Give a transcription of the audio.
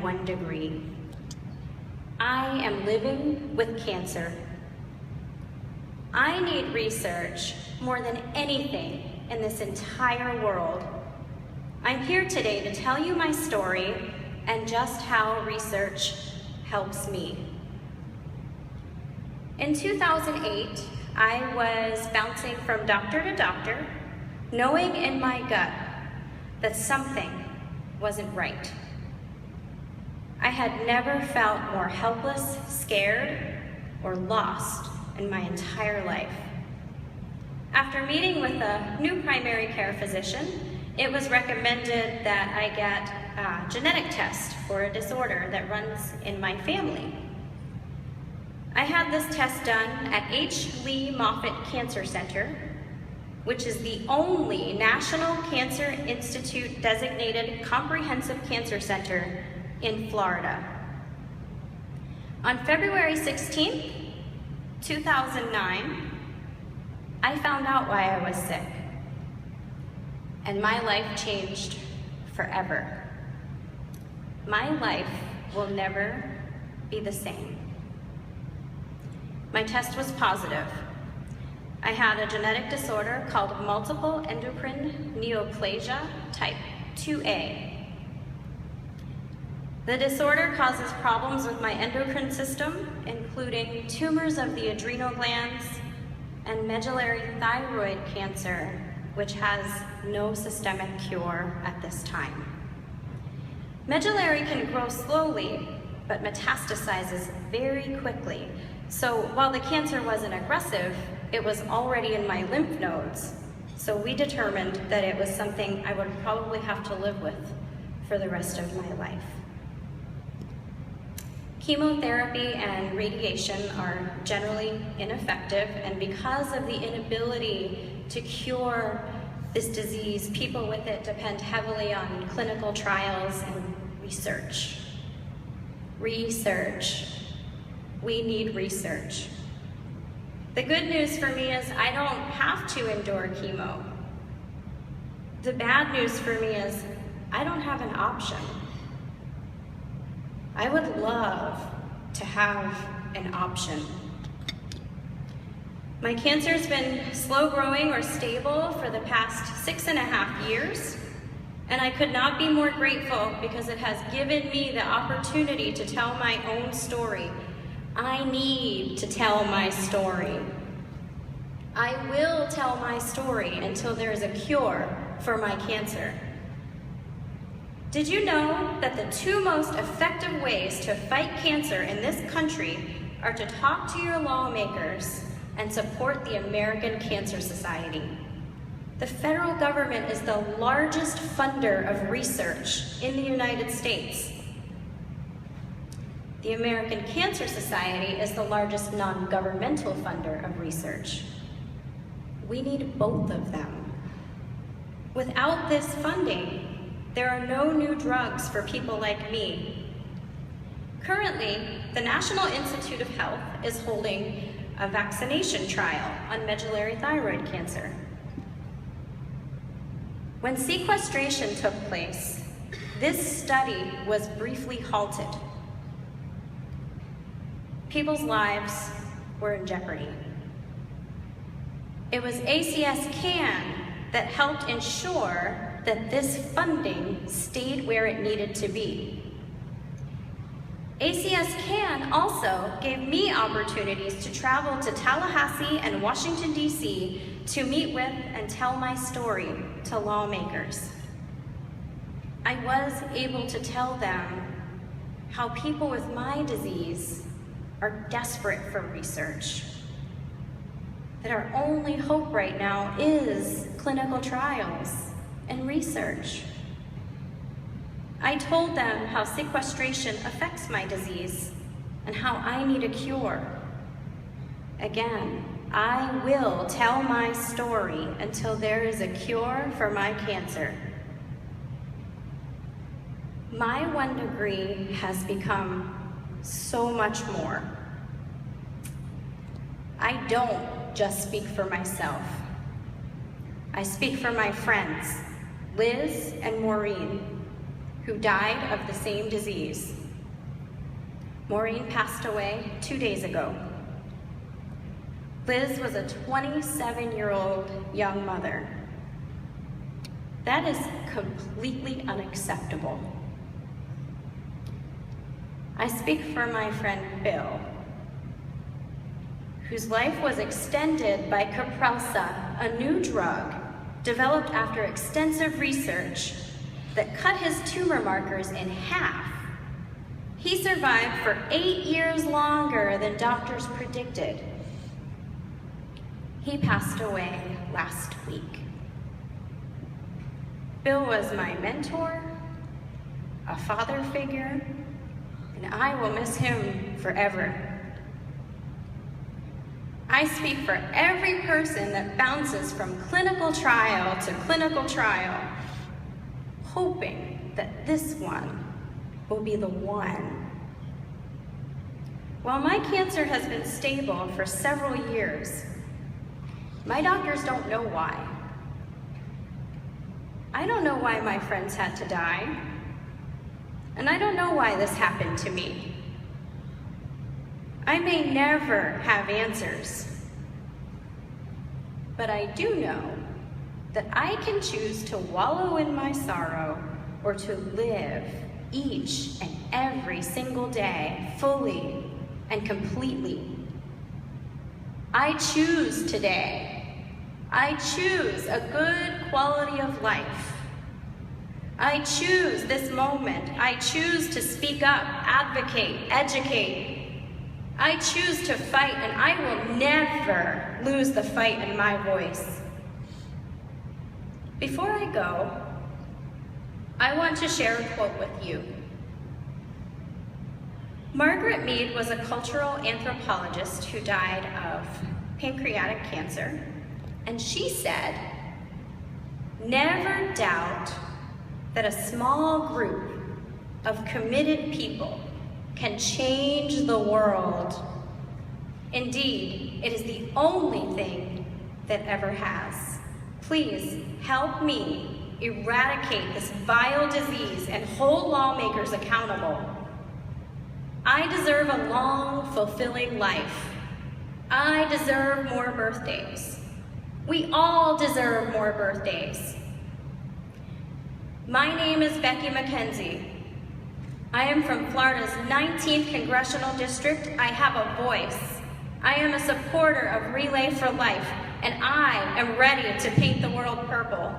one degree. I am living with cancer. I need research more than anything in this entire world. I'm here today to tell you my story and just how research helps me. In 2008, I was bouncing from doctor to doctor, knowing in my gut that something wasn't right. I had never felt more helpless, scared, or lost in my entire life. After meeting with a new primary care physician, it was recommended that I get a genetic test for a disorder that runs in my family. I had this test done at H. Lee Moffitt Cancer Center, which is the only National Cancer Institute designated comprehensive cancer center in Florida. On February 16th, 2009, I found out why I was sick, and my life changed forever. My life will never be the same. My test was positive. I had a genetic disorder called multiple endocrine neoplasia type 2A. The disorder causes problems with my endocrine system, including tumors of the adrenal glands and medullary thyroid cancer, which has no systemic cure at this time. Medullary can grow slowly, but metastasizes very quickly. So while the cancer wasn't aggressive, it was already in my lymph nodes. So we determined that it was something I would probably have to live with for the rest of my life. Chemotherapy and radiation are generally ineffective, and because of the inability to cure this disease, people with it depend heavily on clinical trials and research. Research. We need research. The good news for me is I don't have to endure chemo. The bad news for me is I don't have an option. I would love to have an option. My cancer's been slow growing or stable for the past 6.5 years, and I could not be more grateful because it has given me the opportunity to tell my own story. I need to tell my story. I will tell my story until there is a cure for my cancer. Did you know that the two most effective ways to fight cancer in this country are to talk to your lawmakers and support the American Cancer Society? The federal government is the largest funder of research in the United States. The American Cancer Society is the largest non-governmental funder of research. We need both of them. Without this funding, there are no new drugs for people like me. Currently, the National Institute of Health is holding a vaccination trial on medullary thyroid cancer. When sequestration took place, this study was briefly halted. People's lives were in jeopardy. It was ACS-CAN that helped ensure that this funding stayed where it needed to be. ACS-CAN also gave me opportunities to travel to Tallahassee and Washington, D.C. to meet with and tell my story to lawmakers. I was able to tell them how people with my disease are desperate for research, that our only hope right now is clinical trials and research. I told them how sequestration affects my disease and how I need a cure. Again, I will tell my story until there is a cure for my cancer. My 1 degree has become so much more. I don't just speak for myself. I speak for my friends, Liz and Maureen. who died of the same disease. Maureen passed away 2 days ago. Liz was a 27-year-old young mother. That is completely unacceptable. I speak for my friend Bill, whose life was extended by Caprelsa, a new drug developed after extensive research that cut his tumor markers in half. He survived for 8 years longer than doctors predicted. He passed away last week. Bill was my mentor, a father figure, and I will miss him forever. I speak for every person that bounces from clinical trial to clinical trial, hoping that this one will be the one. While my cancer has been stable for several years, my doctors don't know why. I don't know why my friends had to die, and I don't know why this happened to me. I may never have answers, but I do know that I can choose to wallow in my sorrow or to live each and every single day fully and completely. I choose today. I choose a good quality of life. I choose this moment. I choose to speak up, advocate, educate. I choose to fight, and I will never lose the fight in my voice. Before I go, I want to share a quote with you. Margaret Mead was a cultural anthropologist who died of pancreatic cancer, and she said, "Never doubt that a small group of committed people can change the world. Indeed, it is the only thing that ever has. Please help me eradicate this vile disease and hold lawmakers accountable. I deserve a long, fulfilling life. I deserve more birthdays. We all deserve more birthdays. My name is Becky McKenzie. I am from Florida's 19th Congressional District. I have a voice. I am a supporter of Relay for Life, and I am ready to paint the world purple.